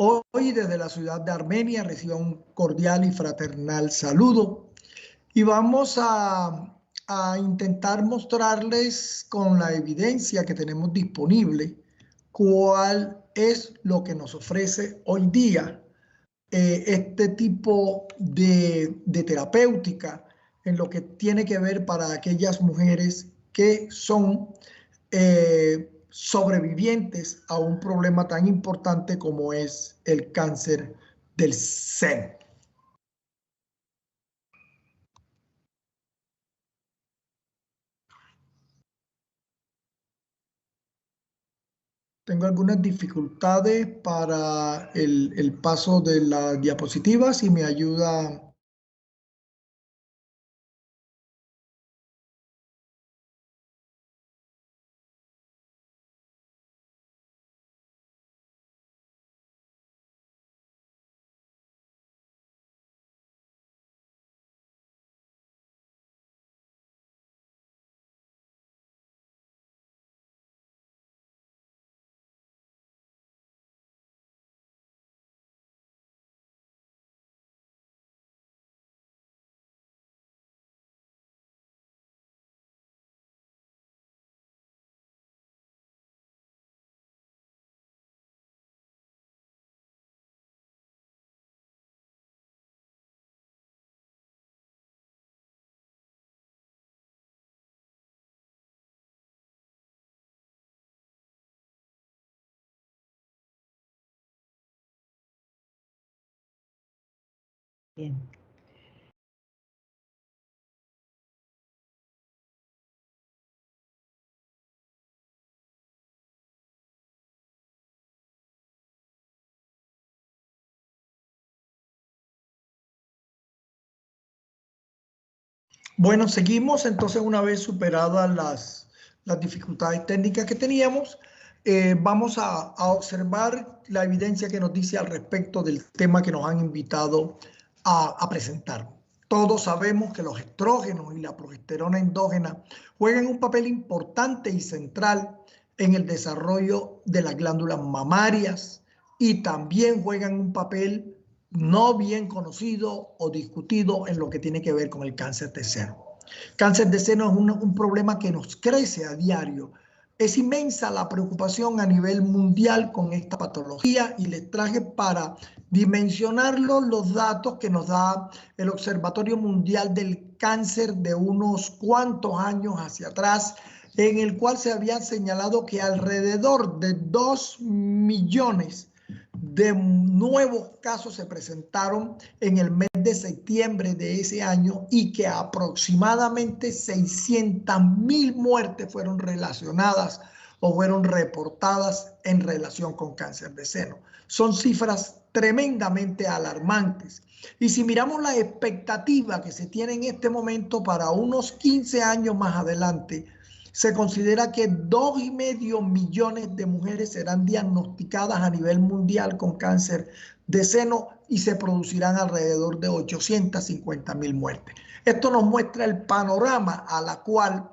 Hoy desde la ciudad de Armenia reciba un cordial y fraternal saludo y vamos a intentar mostrarles con la evidencia que tenemos disponible cuál es lo que nos ofrece hoy día este tipo de terapéutica en lo que tiene que ver para aquellas mujeres que son sobrevivientes a un problema tan importante como es el cáncer del seno. Tengo algunas dificultades para el paso de la diapositiva, si me ayuda. Bien. Bueno, seguimos entonces una vez superadas las dificultades técnicas que teníamos, vamos a observar la evidencia que nos dice al respecto del tema que nos han invitado a presentar. Todos sabemos que los estrógenos y la progesterona endógena juegan un papel importante y central en el desarrollo de las glándulas mamarias y también juegan un papel no bien conocido o discutido en lo que tiene que ver con el cáncer de seno. Cáncer de seno es un problema que nos crece a diario. Es inmensa la preocupación a nivel mundial con esta patología y les traje para dimensionarlo los datos que nos da el Observatorio Mundial del Cáncer de unos cuantos años hacia atrás, en el cual se había señalado que alrededor de 2 millones de nuevos casos se presentaron en el mes de septiembre de ese año y que aproximadamente 600.000 muertes fueron relacionadas o fueron reportadas en relación con cáncer de seno. Son cifras tremendamente alarmantes. Y si miramos la expectativa que se tiene en este momento para unos 15 años más adelante, se considera que 2,5 millones de mujeres serán diagnosticadas a nivel mundial con cáncer de seno y se producirán alrededor de 850.000 muertes. Esto nos muestra el panorama a la cual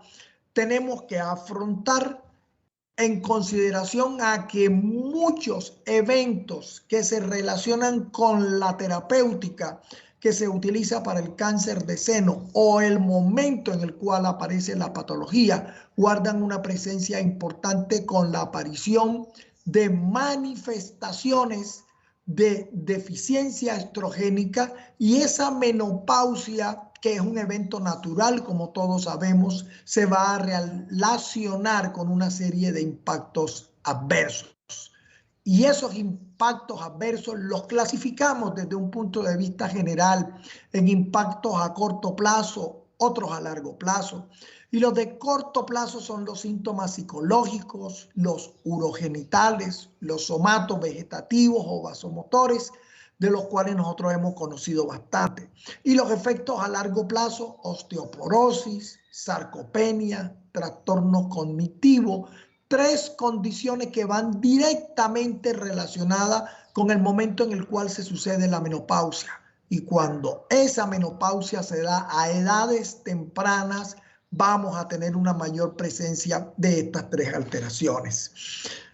tenemos que afrontar en consideración a que muchos eventos que se relacionan con la terapéutica que se utiliza para el cáncer de seno o el momento en el cual aparece la patología guardan una presencia importante con la aparición de manifestaciones de deficiencia estrogénica y esa menopausia, que es un evento natural, como todos sabemos, se va a relacionar con una serie de impactos adversos. Y esos impactos adversos los clasificamos desde un punto de vista general en impactos a corto plazo, otros a largo plazo. Y los de corto plazo son los síntomas psicológicos, los urogenitales, los somatos vegetativos o vasomotores, de los cuales nosotros hemos conocido bastante. Y los efectos a largo plazo, osteoporosis, sarcopenia, trastornos cognitivos, 3 condiciones que van directamente relacionadas con el momento en el cual se sucede la menopausia. Y cuando esa menopausia se da a edades tempranas, vamos a tener una mayor presencia de estas 3 alteraciones.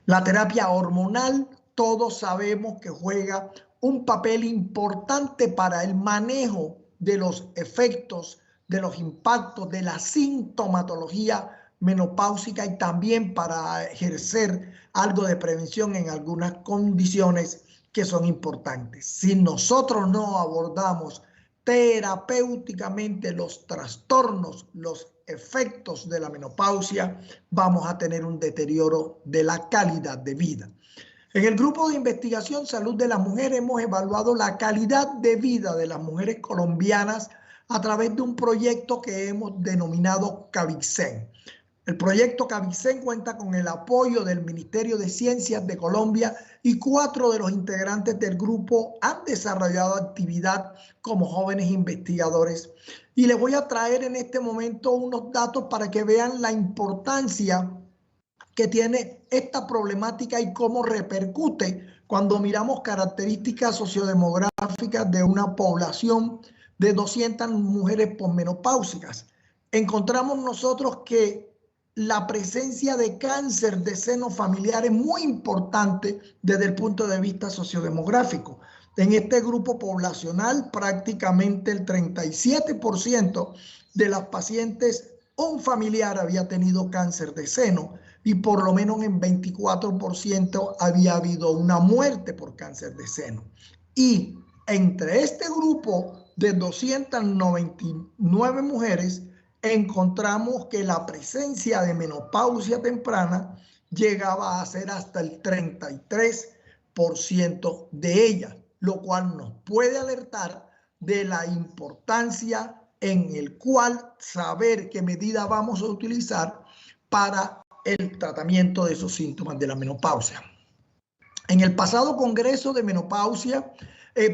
La terapia hormonal todos sabemos que juega un papel importante para el manejo de los efectos, de los impactos, de la sintomatología menopáusica y también para ejercer algo de prevención en algunas condiciones que son importantes. Si nosotros no abordamos terapéuticamente los trastornos, los efectos de la menopausia, vamos a tener un deterioro de la calidad de vida. En el grupo de investigación Salud de la Mujer hemos evaluado la calidad de vida de las mujeres colombianas a través de un proyecto que hemos denominado CAVICEN. El proyecto CAVICEN cuenta con el apoyo del Ministerio de Ciencias de Colombia y 4 de los integrantes del grupo han desarrollado actividad como jóvenes investigadores. Y les voy a traer en este momento unos datos para que vean la importancia que tiene esta problemática y cómo repercute cuando miramos características sociodemográficas de una población de 200 mujeres posmenopáusicas. Encontramos nosotros que la presencia de cáncer de seno familiar es muy importante desde el punto de vista sociodemográfico. En este grupo poblacional, prácticamente el 37% de las pacientes, un familiar había tenido cáncer de seno y por lo menos en 24% había habido una muerte por cáncer de seno. Y entre este grupo de 299 mujeres, encontramos que la presencia de menopausia temprana llegaba a ser hasta el 33% de ellas, lo cual nos puede alertar de la importancia en el cual saber qué medida vamos a utilizar para el tratamiento de esos síntomas de la menopausia. En el pasado Congreso de Menopausia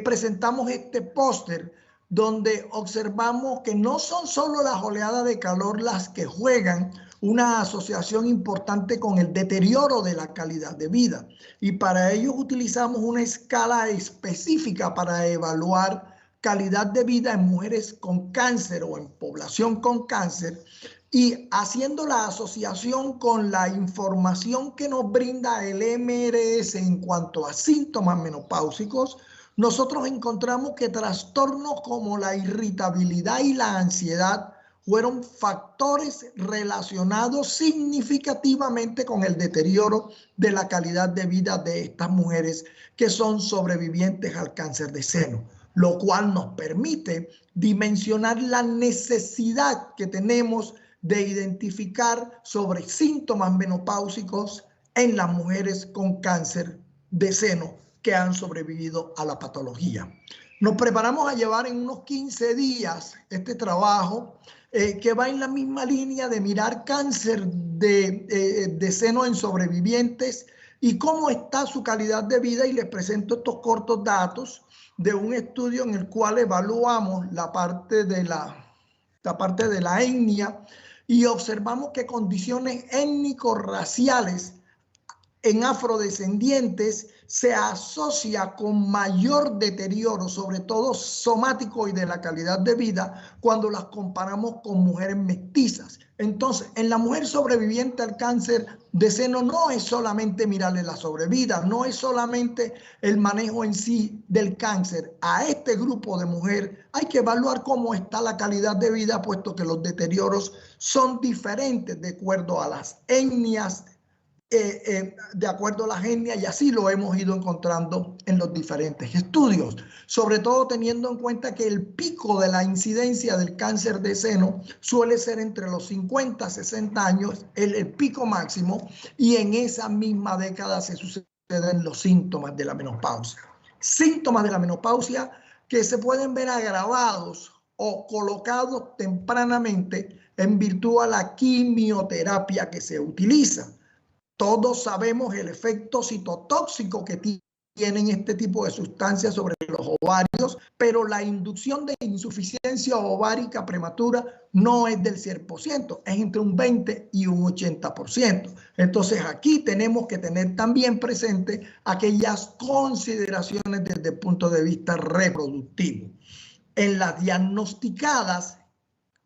presentamos este póster donde observamos que no son solo las oleadas de calor las que juegan una asociación importante con el deterioro de la calidad de vida. Y para ello utilizamos una escala específica para evaluar calidad de vida en mujeres con cáncer o en población con cáncer, y haciendo la asociación con la información que nos brinda el MRS en cuanto a síntomas menopáusicos, nosotros encontramos que trastornos como la irritabilidad y la ansiedad fueron factores relacionados significativamente con el deterioro de la calidad de vida de estas mujeres que son sobrevivientes al cáncer de seno, lo cual nos permite dimensionar la necesidad que tenemos de identificar sobre síntomas menopáusicos en las mujeres con cáncer de seno que han sobrevivido a la patología. Nos preparamos a llevar en unos 15 días este trabajo que va en la misma línea de mirar cáncer de seno en sobrevivientes y cómo está su calidad de vida, y les presento estos cortos datos de un estudio en el cual evaluamos la parte de la etnia y observamos que condiciones étnico-raciales en afrodescendientes se asocia con mayor deterioro, sobre todo somático y de la calidad de vida, cuando las comparamos con mujeres mestizas. Entonces, en la mujer sobreviviente al cáncer de seno no es solamente mirarle la sobrevida, no es solamente el manejo en sí del cáncer. A este grupo de mujer hay que evaluar cómo está la calidad de vida, puesto que los deterioros son diferentes de acuerdo a las etnias, de acuerdo a la etnia, y así lo hemos ido encontrando en los diferentes estudios, sobre todo teniendo en cuenta que el pico de la incidencia del cáncer de seno suele ser entre los 50 a 60 años, el pico máximo, y en esa misma década se suceden los síntomas de la menopausia. Síntomas de la menopausia que se pueden ver agravados o colocados tempranamente en virtud a la quimioterapia que se utiliza. Todos sabemos el efecto citotóxico que tienen este tipo de sustancias sobre los ovarios, pero la inducción de insuficiencia ovárica prematura no es del 100%, es entre un 20 y un 80%. Entonces aquí tenemos que tener también presente aquellas consideraciones desde el punto de vista reproductivo. En las diagnosticadas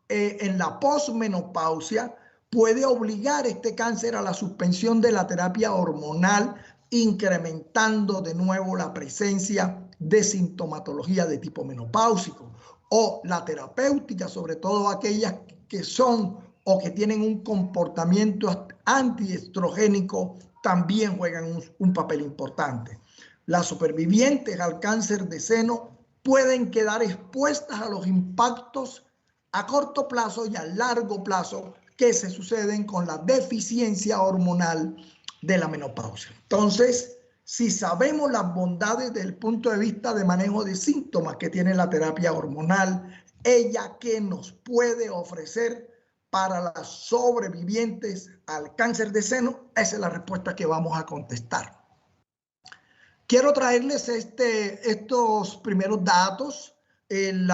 en la posmenopausia, puede obligar este cáncer a la suspensión de la terapia hormonal incrementando de nuevo la presencia de sintomatología de tipo menopáusico, o la terapéutica, sobre todo aquellas que son o que tienen un comportamiento antiestrogénico, también juegan un papel importante. Las supervivientes al cáncer de seno pueden quedar expuestas a los impactos a corto plazo y a largo plazo que se suceden con la deficiencia hormonal de la menopausia. Entonces, si sabemos las bondades desde el punto de vista de manejo de síntomas que tiene la terapia hormonal, ella que nos puede ofrecer para las sobrevivientes al cáncer de seno, esa es la respuesta que vamos a contestar. Quiero traerles estos primeros datos. El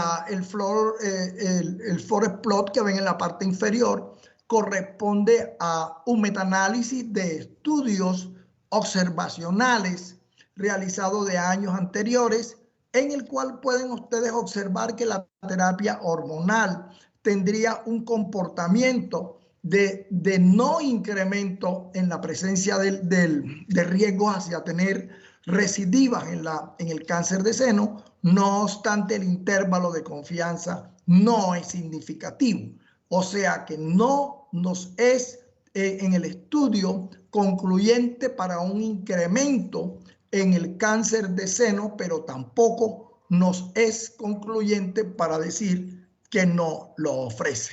forest plot que ven en la parte inferior corresponde a un metaanálisis de estudios observacionales realizados de años anteriores, en el cual pueden ustedes observar que la terapia hormonal tendría un comportamiento de no incremento en la presencia de riesgos hacia tener recidivas en el cáncer de seno. No obstante, el intervalo de confianza no es significativo. O sea que no nos es en el estudio concluyente para un incremento en el cáncer de seno, pero tampoco nos es concluyente para decir que no lo ofrece.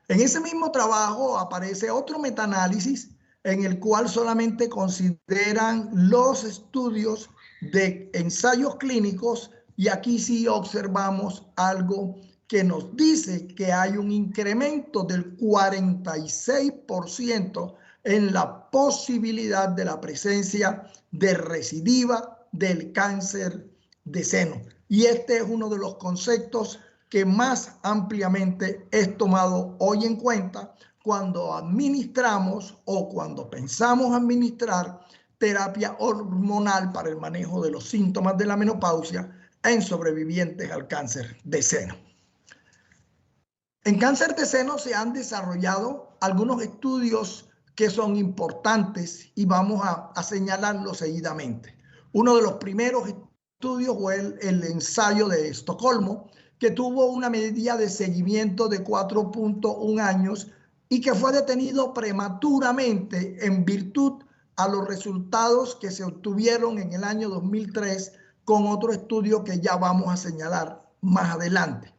En ese mismo trabajo aparece otro metaanálisis en el cual solamente consideran los estudios de ensayos clínicos, y aquí sí observamos algo que nos dice que hay un incremento del 46% en la posibilidad de la presencia de recidiva del cáncer de seno. Y este es uno de los conceptos que más ampliamente es tomado hoy en cuenta cuando administramos o cuando pensamos administrar terapia hormonal para el manejo de los síntomas de la menopausia en sobrevivientes al cáncer de seno. En cáncer de seno se han desarrollado algunos estudios que son importantes y vamos a señalarlos seguidamente. Uno de los primeros estudios fue el ensayo de Estocolmo, que tuvo una medida de seguimiento de 4.1 años y que fue detenido prematuramente en virtud a los resultados que se obtuvieron en el año 2003 con otro estudio que ya vamos a señalar más adelante.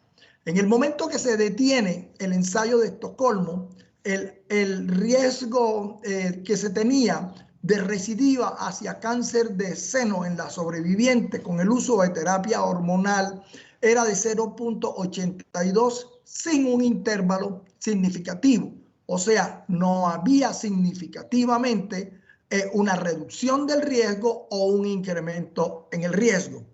En el momento que se detiene el ensayo de Estocolmo, el riesgo que se tenía de recidiva hacia cáncer de seno en la sobreviviente con el uso de terapia hormonal era de 0.82 sin un intervalo significativo. O sea, no había significativamente una reducción del riesgo o un incremento en el riesgo.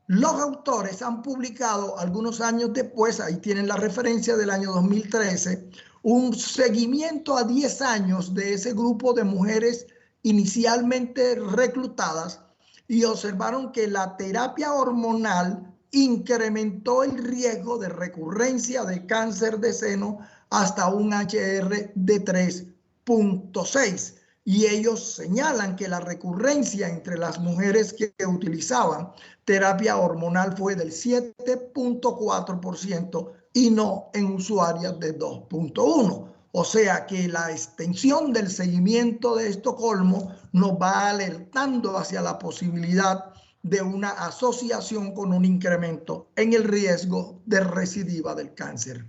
Los autores han publicado algunos años después, ahí tienen la referencia del año 2013, un seguimiento a 10 años de ese grupo de mujeres inicialmente reclutadas, y observaron que la terapia hormonal incrementó el riesgo de recurrencia de cáncer de seno hasta un HR de 3.6. Y ellos señalan que la recurrencia entre las mujeres que utilizaban terapia hormonal fue del 7.4% y no en usuarias de 2.1%. O sea que la extensión del seguimiento de Estocolmo nos va alertando hacia la posibilidad de una asociación con un incremento en el riesgo de recidiva del cáncer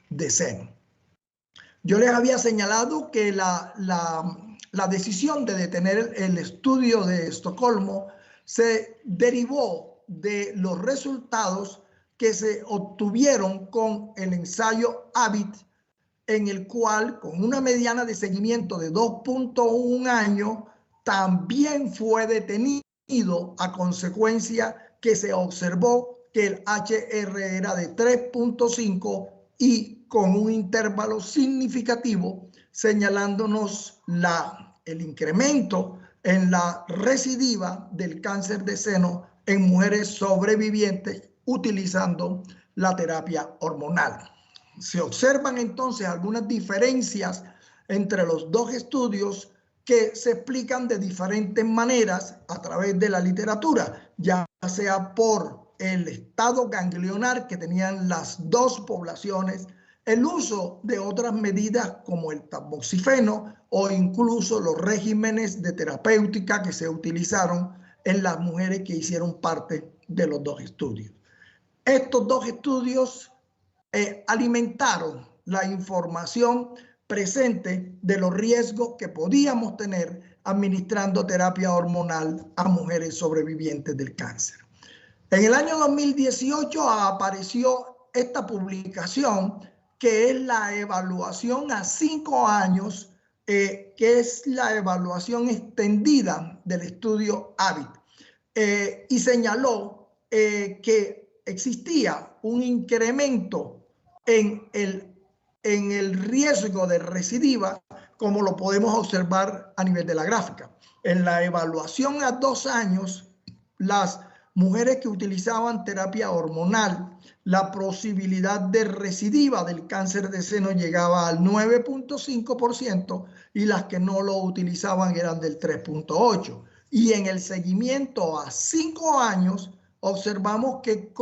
de seno. Yo les había señalado que la decisión de detener el estudio de Estocolmo se derivó de los resultados que se obtuvieron con el ensayo AVID, en el cual con una mediana de seguimiento de 2.1 años también fue detenido a consecuencia que se observó que el HR era de 3.5 y con un intervalo significativo, señalándonos el incremento en la recidiva del cáncer de seno en mujeres sobrevivientes utilizando la terapia hormonal. Se observan entonces algunas diferencias entre los dos estudios que se explican de diferentes maneras a través de la literatura, ya sea por el estado ganglionar que tenían las dos poblaciones, el uso de otras medidas como el tamoxifeno o incluso los regímenes de terapéutica que se utilizaron en las mujeres que hicieron parte de los dos estudios. Estos dos estudios alimentaron la información presente de los riesgos que podíamos tener administrando terapia hormonal a mujeres sobrevivientes del cáncer. En el año 2018 apareció esta publicación que es la evaluación a 5 años, que es la evaluación extendida del estudio AVID, y señaló que existía un incremento en el riesgo de recidiva, como lo podemos observar a nivel de la gráfica. En la evaluación a 2 años, las mujeres que utilizaban terapia hormonal, la posibilidad de recidiva del cáncer de seno llegaba al 9.5% y las que no lo utilizaban eran del 3.8%. Y en el seguimiento a 5 años, observamos que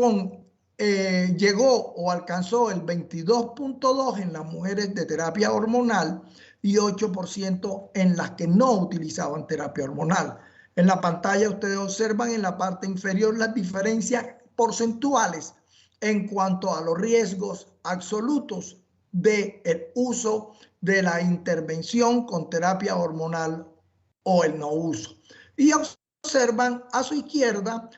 llegó o alcanzó el 22.2% en las mujeres de terapia hormonal y 8% en las que no utilizaban terapia hormonal. En la pantalla ustedes observan en la parte inferior las diferencias porcentuales en cuanto a los riesgos absolutos del uso de la intervención con terapia hormonal o el no uso. Y observan a su izquierda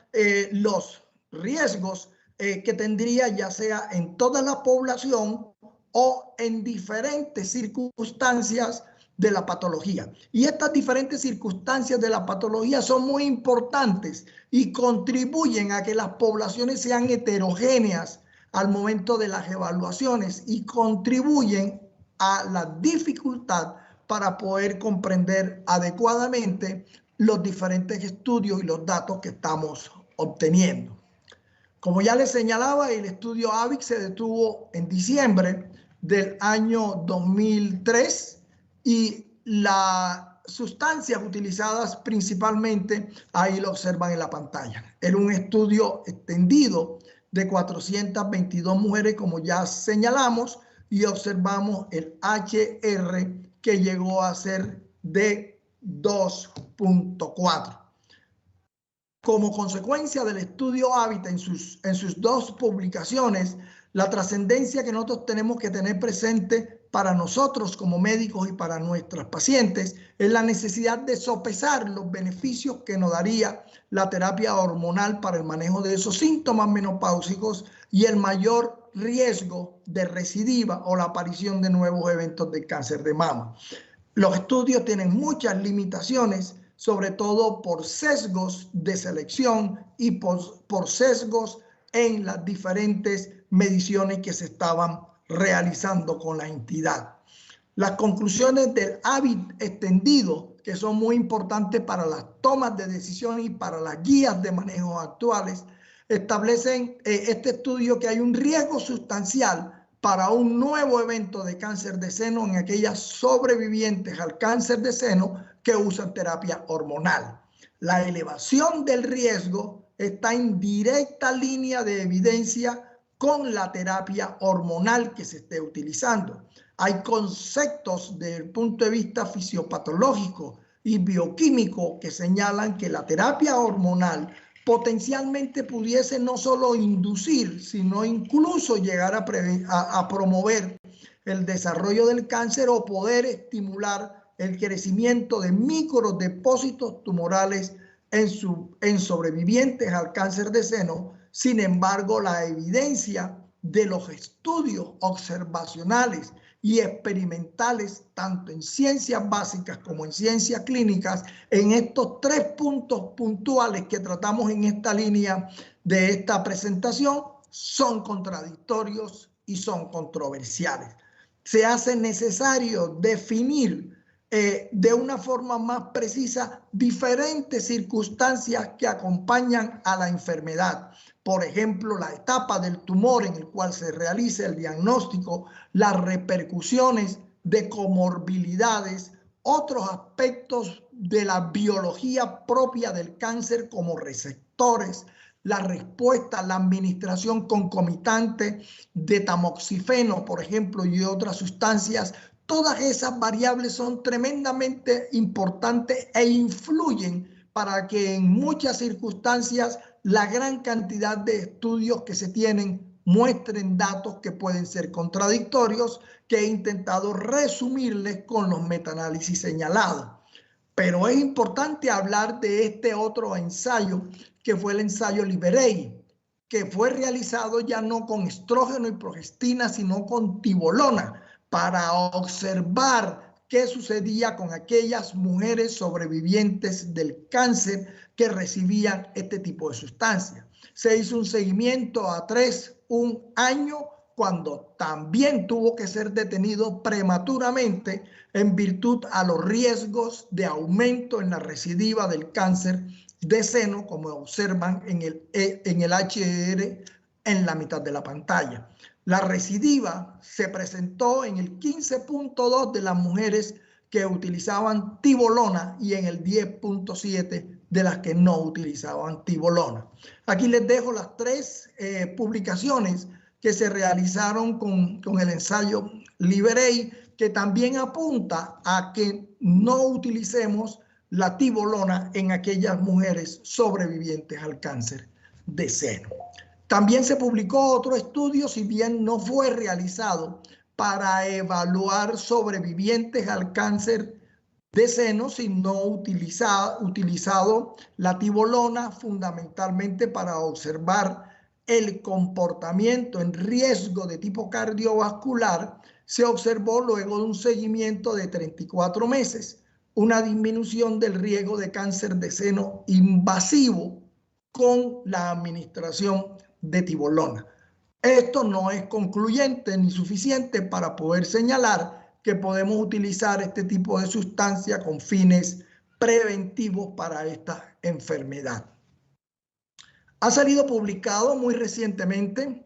los riesgos que tendría ya sea en toda la población o en diferentes circunstancias de la patología. Y estas diferentes circunstancias de la patología son muy importantes y contribuyen a que las poblaciones sean heterogéneas al momento de las evaluaciones y contribuyen a la dificultad para poder comprender adecuadamente los diferentes estudios y los datos que estamos obteniendo. Como ya les señalaba, el estudio AVID se detuvo en diciembre del año 2003 y las sustancias utilizadas principalmente, ahí lo observan en la pantalla. Era un estudio extendido de 422 mujeres, como ya señalamos, y observamos el HR que llegó a ser de 2.4. Como consecuencia del estudio AVID en sus dos publicaciones, la trascendencia que nosotros tenemos que tener presente para nosotros como médicos y para nuestros pacientes es la necesidad de sopesar los beneficios que nos daría la terapia hormonal para el manejo de esos síntomas menopáusicos y el mayor riesgo de recidiva o la aparición de nuevos eventos de cáncer de mama. Los estudios tienen muchas limitaciones, sobre todo por sesgos de selección y por sesgos en las diferentes mediciones que se estaban realizando con la entidad. Las conclusiones del AVID extendido, que son muy importantes para las tomas de decisiones y para las guías de manejo actuales, establecen este estudio que hay un riesgo sustancial para un nuevo evento de cáncer de seno en aquellas sobrevivientes al cáncer de seno que usan terapia hormonal. La elevación del riesgo está en directa línea de evidencia con la terapia hormonal que se esté utilizando. Hay conceptos desde el punto de vista fisiopatológico y bioquímico que señalan que la terapia hormonal potencialmente pudiese no solo inducir, sino incluso llegar a promover el desarrollo del cáncer o poder estimular el crecimiento de microdepósitos tumorales en sobrevivientes al cáncer de seno. Sin embargo, la evidencia de los estudios observacionales y experimentales, tanto en ciencias básicas como en ciencias clínicas, en estos 3 puntos puntuales que tratamos en esta línea de esta presentación, son contradictorios y son controversiales. Se hace necesario definir de una forma más precisa diferentes circunstancias que acompañan a la enfermedad. Por ejemplo, la etapa del tumor en el cual se realiza el diagnóstico, las repercusiones de comorbilidades otros aspectos de la biología propia del cáncer como receptores, la respuesta, la administración concomitante de tamoxifeno, por ejemplo, y otras sustancias. Todas esas variables son tremendamente importantes e influyen para que en muchas circunstancias la gran cantidad de estudios que se tienen muestren datos que pueden ser contradictorios, que he intentado resumirles con los metaanálisis señalados. Pero es importante hablar de este otro ensayo, que fue el ensayo Liberei, que fue realizado ya no con estrógeno y progestina, sino con tibolona, para observar qué sucedía con aquellas mujeres sobrevivientes del cáncer que recibían este tipo de sustancias. Se hizo un seguimiento a un año, cuando también tuvo que ser detenido prematuramente en virtud a los riesgos de aumento en la recidiva del cáncer de seno, como observan en el HR en la mitad de la pantalla. La recidiva se presentó en el 15.2 de las mujeres que utilizaban tibolona y en el 10.7 de las que no utilizaban tibolona. Aquí les dejo las tres publicaciones que se realizaron con el ensayo Liberei, que también apunta a que no utilicemos la tibolona en aquellas mujeres sobrevivientes al cáncer de seno. También se publicó otro estudio, si bien no fue realizado para evaluar sobrevivientes al cáncer de seno, sino utilizado la tibolona fundamentalmente para observar el comportamiento en riesgo de tipo cardiovascular. Se observó luego de un seguimiento de 34 meses una disminución del riesgo de cáncer de seno invasivo con la administración de tibolona. Esto no es concluyente ni suficiente para poder señalar que podemos utilizar este tipo de sustancia con fines preventivos para esta enfermedad. Ha salido publicado muy recientemente,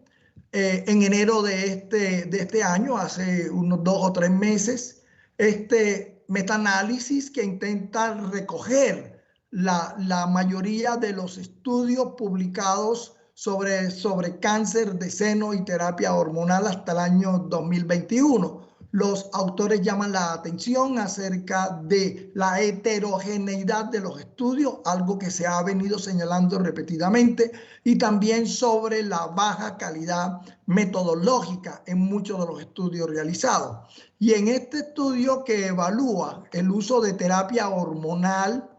en enero de este año, hace unos 2 o 3 meses, este metaanálisis que intenta recoger la mayoría de los estudios publicados sobre cáncer de seno y terapia hormonal hasta el año 2021. Los autores llaman la atención acerca de la heterogeneidad de los estudios, algo que se ha venido señalando repetidamente, y también sobre la baja calidad metodológica en muchos de los estudios realizados. Y en este estudio, que evalúa el uso de terapia hormonal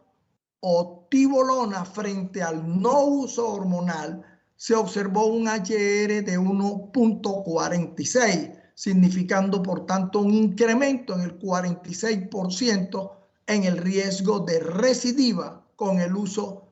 o tibolona frente al no uso hormonal, se observó un HR de 1.46, significando por tanto un incremento en el 46% en el riesgo de recidiva con el uso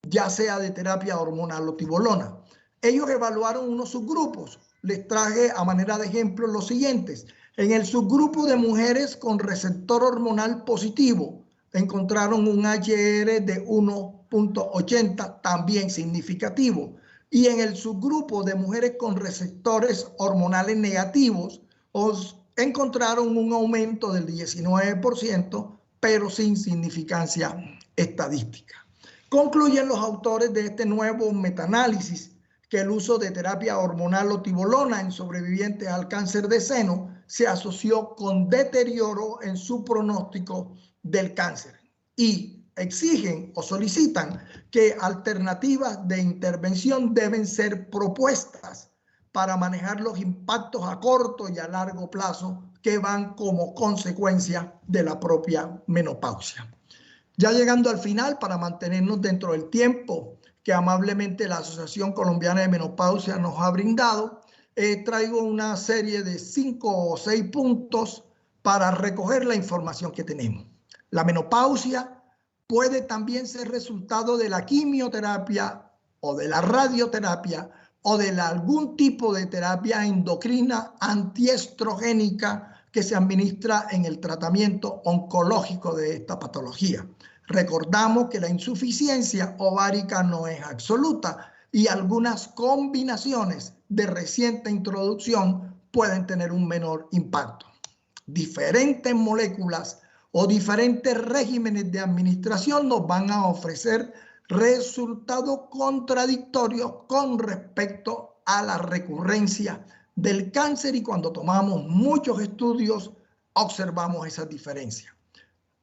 ya sea de terapia hormonal o tibolona. Ellos evaluaron unos subgrupos. Les traje a manera de ejemplo los siguientes. En el subgrupo de mujeres con receptor hormonal positivo, encontraron un HR de 1.80, también significativo. Y en el subgrupo de mujeres con receptores hormonales negativos, encontraron un aumento del 19%, pero sin significancia estadística. Concluyen los autores de este nuevo metaanálisis que el uso de terapia hormonal o tibolona en sobrevivientes al cáncer de seno se asoció con deterioro en su pronóstico del cáncer, y exigen o solicitan que alternativas de intervención deben ser propuestas para manejar los impactos a corto y a largo plazo que van como consecuencia de la propia menopausia. Ya llegando al final, para mantenernos dentro del tiempo que amablemente la Asociación Colombiana de Menopausia nos ha brindado, traigo una serie de 5 o 6 puntos para recoger la información que tenemos. La menopausia puede también ser resultado de la quimioterapia o de la radioterapia o de algún tipo de terapia endocrina antiestrogénica que se administra en el tratamiento oncológico de esta patología. Recordamos que la insuficiencia ovárica no es absoluta y algunas combinaciones de reciente introducción pueden tener un menor impacto. Diferentes moléculas o diferentes regímenes de administración nos van a ofrecer resultados contradictorios con respecto a la recurrencia del cáncer, y cuando tomamos muchos estudios observamos esas diferencias.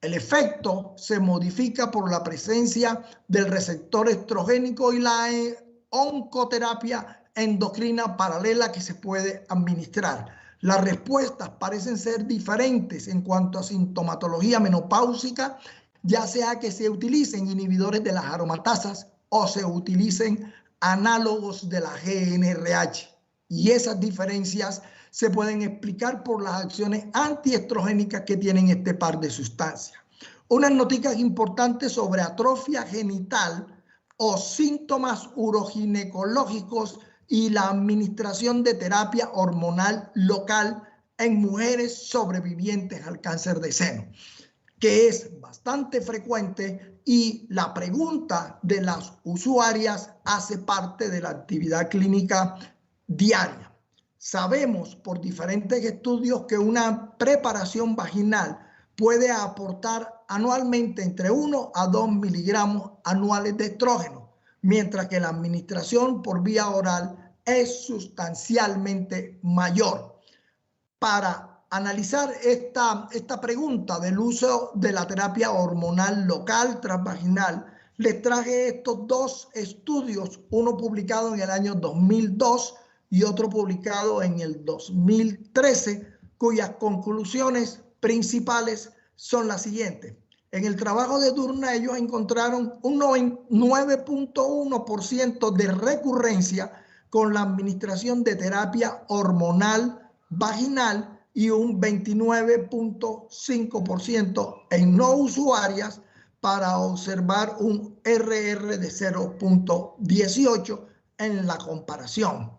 El efecto se modifica por la presencia del receptor estrogénico y la oncoterapia endocrina paralela que se puede administrar. Las respuestas parecen ser diferentes en cuanto a sintomatología menopáusica, ya sea que se utilicen inhibidores de las aromatasas o se utilicen análogos de la GnRH. Y esas diferencias se pueden explicar por las acciones antiestrogénicas que tienen este par de sustancias. Unas noticias importantes sobre atrofia genital o síntomas uroginecológicos y la administración de terapia hormonal local en mujeres sobrevivientes al cáncer de seno, que es bastante frecuente, y la pregunta de las usuarias hace parte de la actividad clínica diaria. Sabemos por diferentes estudios que una preparación vaginal puede aportar anualmente entre 1 a 2 miligramos anuales de estrógeno, mientras que la administración por vía oral es sustancialmente mayor. Para analizar esta pregunta del uso de la terapia hormonal local transvaginal, les traje estos dos estudios, uno publicado en el año 2002 y otro publicado en el 2013, cuyas conclusiones principales son las siguientes. En el trabajo de Durna ellos encontraron un 9.1% de recurrencia con la administración de terapia hormonal vaginal y un 29.5% en no usuarias, para observar un RR de 0.18 en la comparación.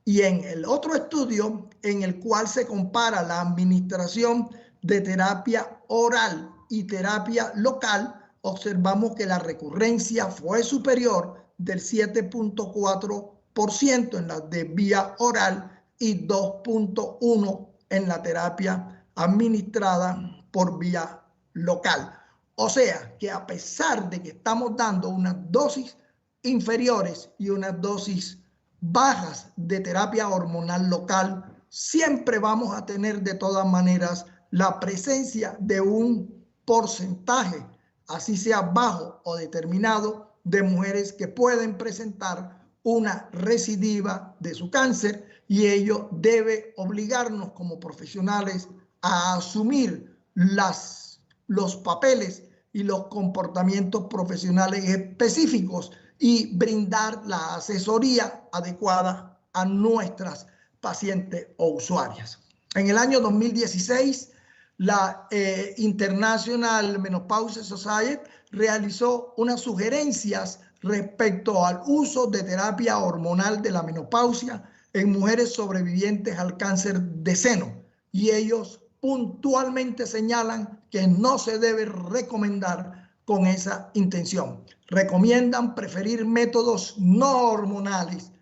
Y en el otro estudio, en el cual se compara la administración de terapia oral y terapia local, observamos que la recurrencia fue superior del 7.4% en la de vía oral y 2.1% en la terapia administrada por vía local. O sea que a pesar de que estamos dando unas dosis inferiores y unas dosis bajas de terapia hormonal local, siempre vamos a tener de todas maneras la presencia de un porcentaje, así sea bajo o determinado, de mujeres que pueden presentar una recidiva de su cáncer, y ello debe obligarnos como profesionales a asumir los papeles y los comportamientos profesionales específicos y brindar la asesoría adecuada a nuestras pacientes o usuarias. En el año 2016, la International Menopause Society realizó unas sugerencias respecto al uso de terapia hormonal de la menopausia en mujeres sobrevivientes al cáncer de seno, y ellos puntualmente señalan que no se debe recomendar con esa intención. Recomiendan preferir métodos no hormonales,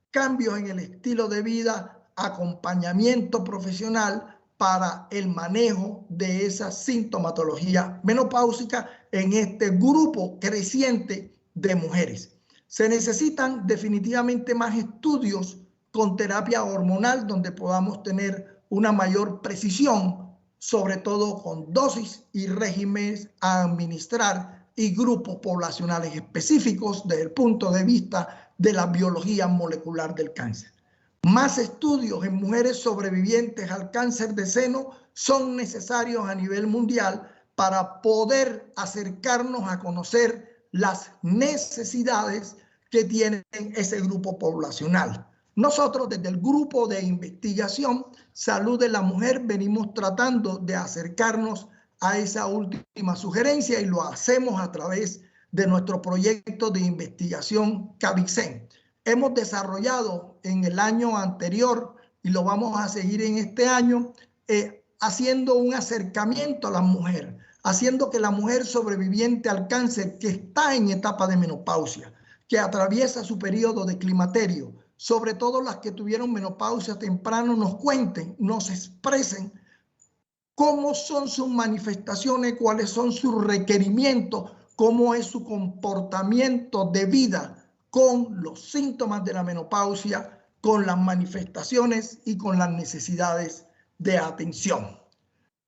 cambios en el estilo de vida, acompañamiento profesional para el manejo de esa sintomatología menopáusica en este grupo creciente de mujeres. Se necesitan definitivamente más estudios con terapia hormonal donde podamos tener una mayor precisión, sobre todo con dosis y regímenes a administrar y grupos poblacionales específicos desde el punto de vista de la biología molecular del cáncer. Más estudios en mujeres sobrevivientes al cáncer de seno son necesarios a nivel mundial para poder acercarnos a conocer las necesidades que tiene ese grupo poblacional. Nosotros desde el grupo de investigación Salud de la Mujer venimos tratando de acercarnos a esa última sugerencia, y lo hacemos a través de nuestro proyecto de investigación CABICEN. Hemos desarrollado en el año anterior, y lo vamos a seguir en este año, haciendo un acercamiento a la mujer, haciendo que la mujer sobreviviente al cáncer que está en etapa de menopausia, que atraviesa su periodo de climaterio, sobre todo las que tuvieron menopausia temprano, nos cuenten, nos expresen cómo son sus manifestaciones, cuáles son sus requerimientos, cómo es su comportamiento de vida con los síntomas de la menopausia, con las manifestaciones y con las necesidades de atención.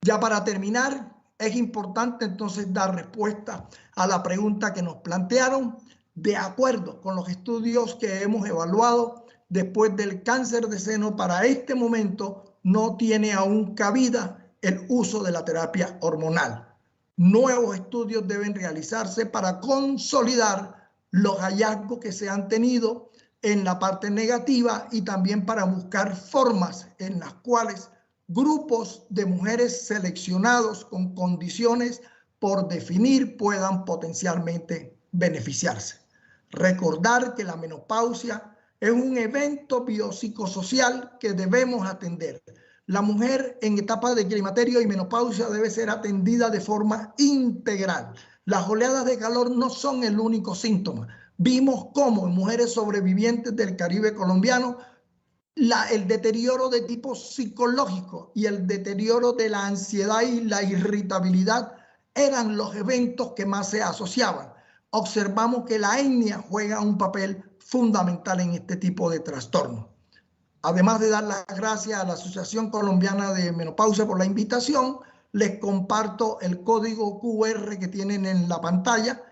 Ya para terminar, es importante entonces dar respuesta a la pregunta que nos plantearon. De acuerdo con los estudios que hemos evaluado, después del cáncer de seno, para este momento no tiene aún cabida el uso de la terapia hormonal. Nuevos estudios deben realizarse para consolidar los hallazgos que se han tenido en la parte negativa y también para buscar formas en las cuales grupos de mujeres seleccionados con condiciones por definir puedan potencialmente beneficiarse. Recordar que la menopausia es un evento biopsicosocial que debemos atender. La mujer en etapa de climaterio y menopausia debe ser atendida de forma integral. Las oleadas de calor no son el único síntoma. Vimos cómo en mujeres sobrevivientes del Caribe colombiano el deterioro de tipo psicológico y el deterioro de la ansiedad y la irritabilidad eran los eventos que más se asociaban. Observamos que la etnia juega un papel fundamental en este tipo de trastornos. Además de dar las gracias a la Asociación Colombiana de Menopausia por la invitación, les comparto el código QR que tienen en la pantalla,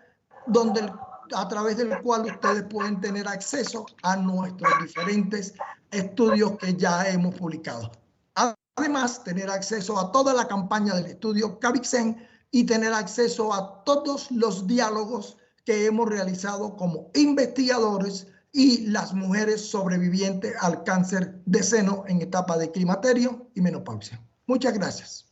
donde a través del cual ustedes pueden tener acceso a nuestros diferentes estudios que ya hemos publicado. Además, tener acceso a toda la campaña del estudio Cavixen y tener acceso a todos los diálogos que hemos realizado como investigadores y las mujeres sobrevivientes al cáncer de seno en etapa de climaterio y menopausia. Muchas gracias.